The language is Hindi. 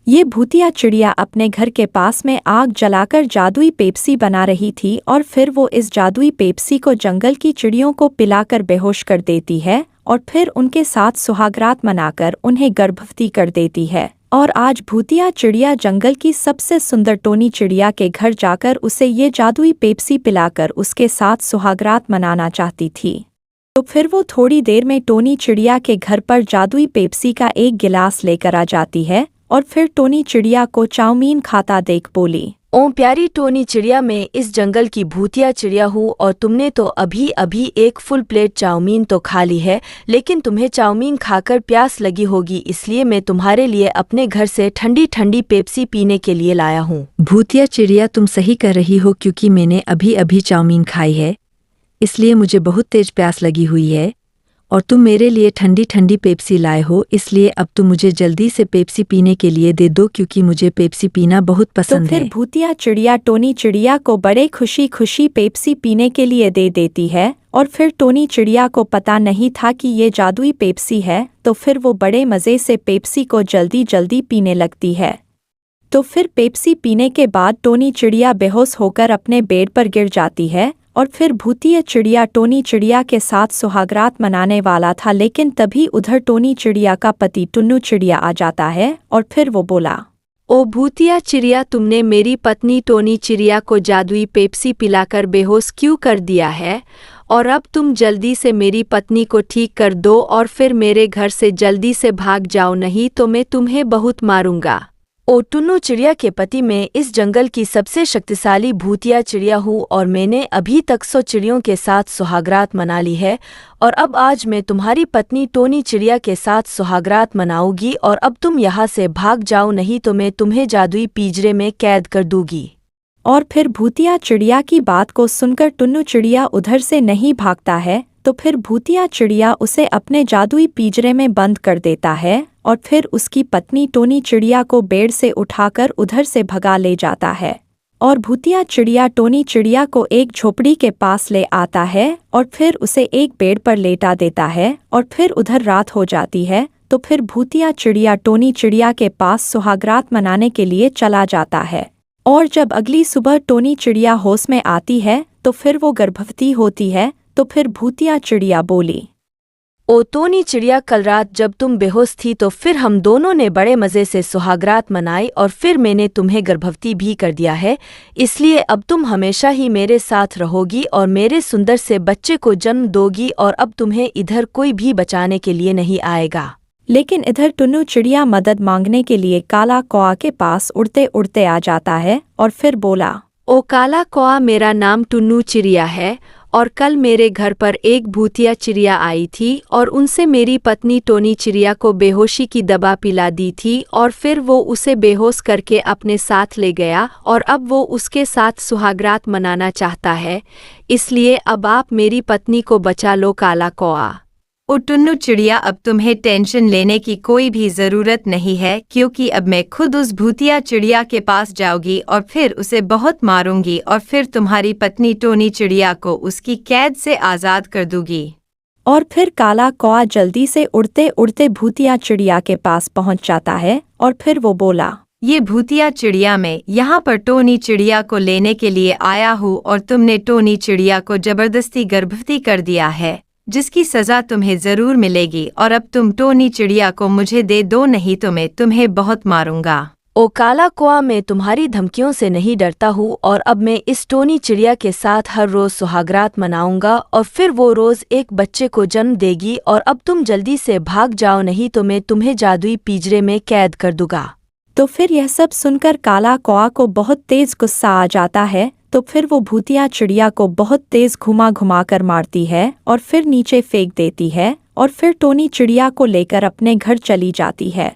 ये भूतिया चिड़िया अपने घर के पास में आग जलाकर जादुई पेप्सी बना रही थी और फिर वो इस जादुई पेप्सी को जंगल की चिड़ियों को पिलाकर बेहोश कर देती है और फिर उनके साथ सुहागरात मनाकर उन्हें गर्भवती कर देती है। और आज भूतिया चिड़िया जंगल की सबसे सुंदर टोनी चिड़िया के घर जाकर उसे ये जादुई पेप्सी पिलाकर उसके साथ सुहागरात मनाना चाहती थी। तो फिर वो थोड़ी देर में टोनी चिड़िया के घर पर जादुई पेप्सी का एक गिलास लेकर आ जाती है और फिर टोनी चिड़िया को चाउमीन खाता देख बोली, ओ प्यारी टोनी चिड़िया, मैं इस जंगल की भूतिया चिड़िया हूँ और तुमने तो अभी अभी एक फुल प्लेट चाउमीन तो खा ली है, लेकिन तुम्हें चाउमीन खाकर प्यास लगी होगी, इसलिए मैं तुम्हारे लिए अपने घर से ठंडी ठंडी पेप्सी पीने के लिए लाया हूँ। भूतिया चिड़िया, तुम सही कर रही हो क्योंकि मैंने अभी अभी चाउमीन खाई है, इसलिए मुझे बहुत तेज प्यास लगी हुई है और तुम मेरे लिए ठंडी ठंडी पेप्सी लाए हो, इसलिए अब तुम मुझे जल्दी से पेप्सी पीने के लिए दे दो क्योंकि मुझे पेप्सी पीना बहुत पसंद तो है। फिर भूतिया चिड़िया टोनी चिड़िया को बड़े खुशी खुशी पेप्सी पीने के लिए दे देती है और फिर टोनी चिड़िया को पता नहीं था कि ये जादुई पेप्सी है, तो फिर वो बड़े मज़े से पेप्सी को जल्दी जल्दी पीने लगती है। तो फिर पेप्सी पीने के बाद टोनी चिड़िया बेहोश होकर अपने बेड पर गिर जाती है और फिर भूतिया चिड़िया टोनी चिड़िया के साथ सुहागरात मनाने वाला था, लेकिन तभी उधर टोनी चिड़िया का पति टुन्नू चिड़िया आ जाता है और फिर वो बोला, ओ भूतिया चिड़िया, तुमने मेरी पत्नी टोनी चिड़िया को जादुई पेप्सी पिलाकर बेहोश क्यों कर दिया है? और अब तुम जल्दी से मेरी पत्नी को ठीक कर दो और फिर मेरे घर से जल्दी से भाग जाओ, नहीं तो मैं तुम्हें बहुत मारूंगा। ओ टुन्नू चिड़िया के पति, मैं इस जंगल की सबसे शक्तिशाली भूतिया चिड़िया हूँ और मैंने अभी तक 100 चिड़ियों के साथ सुहागरात मना ली है और अब आज मैं तुम्हारी पत्नी टोनी चिड़िया के साथ सुहागरात मनाऊंगी और अब तुम यहाँ से भाग जाओ, नहीं तो मैं तुम्हें जादुई पिंजरे में कैद कर दूंगी। और फिर भूतिया चिड़िया की बात को सुनकर टुन्नू चिड़िया उधर से नहीं भागता है, तो फिर भूतिया चिड़िया उसे अपने जादुई पिंजरे में बंद कर देता है और फिर उसकी पत्नी टोनी चिड़िया को बेड से उठाकर उधर से भगा ले जाता है। और भूतिया चिड़िया टोनी चिड़िया को एक झोपड़ी के पास ले आता है और फिर उसे एक बेड पर लेटा देता है और फिर उधर रात हो जाती है। तो फिर भूतिया चिड़िया टोनी चिड़िया के पास सुहागरात मनाने के लिए चला जाता है और जब अगली सुबह टोनी चिड़िया होश में आती है तो फिर वो गर्भवती होती है। तो फिर भूतिया चिड़िया बोली, ओ टोनी चिड़िया, कल रात जब तुम बेहोश थी तो फिर हम दोनों ने बड़े मज़े से सुहागरात मनाई और फिर मैंने तुम्हें गर्भवती भी कर दिया है, इसलिए अब तुम हमेशा ही मेरे साथ रहोगी और मेरे सुंदर से बच्चे को जन्म दोगी और अब तुम्हें इधर कोई भी बचाने के लिए नहीं आएगा। लेकिन इधर टुन्नू चिड़िया मदद मांगने के लिए काला कौआ के पास उड़ते उड़ते आ जाता है और फिर बोला, ओ काला कौआ, मेरा नाम टुन्नू चिड़िया है और कल मेरे घर पर एक भूतिया चिड़िया आई थी और उनसे मेरी पत्नी टोनी चिड़िया को बेहोशी की दवा पिला दी थी और फिर वो उसे बेहोश करके अपने साथ ले गया और अब वो उसके साथ सुहागरात मनाना चाहता है, इसलिए अब आप मेरी पत्नी को बचा लो काला कौआ। ओ टुन्नू चिड़िया, अब तुम्हें टेंशन लेने की कोई भी ज़रूरत नहीं है क्योंकि अब मैं खुद उस भूतिया चिड़िया के पास जाऊंगी और फिर उसे बहुत मारूंगी और फिर तुम्हारी पत्नी टोनी चिड़िया को उसकी कैद से आज़ाद कर दूंगी। और फिर काला कौआ जल्दी से उड़ते उड़ते भूतिया चिड़िया के पास पहुंच जाता है और फिर वो बोला, ये भूतिया चिड़िया, मैं यहाँ पर टोनी चिड़िया को लेने के लिए आया हूँ और तुमने टोनी चिड़िया को जबरदस्ती गर्भवती कर दिया है, जिसकी सज़ा तुम्हें ज़रूर मिलेगी और अब तुम टोनी चिड़िया को मुझे दे दो, नहीं तो मैं तुम्हें बहुत मारूंगा। ओ काला कौआ, मैं तुम्हारी धमकियों से नहीं डरता हूँ और अब मैं इस टोनी चिड़िया के साथ हर रोज़ सुहागरात मनाऊंगा और फिर वो रोज़ एक बच्चे को जन्म देगी और अब तुम जल्दी से भाग जाओ, नहीं तो मैं तुम्हें जादुई पिंजरे में कैद कर दूंगा। तो फिर यह सब सुनकर काला कौआ को बहुत तेज गुस्सा आ जाता है। तो फिर वो भूतिया चिड़िया को बहुत तेज घुमा घुमा कर मारती है और फिर नीचे फेंक देती है और फिर टोनी चिड़िया को लेकर अपने घर चली जाती है।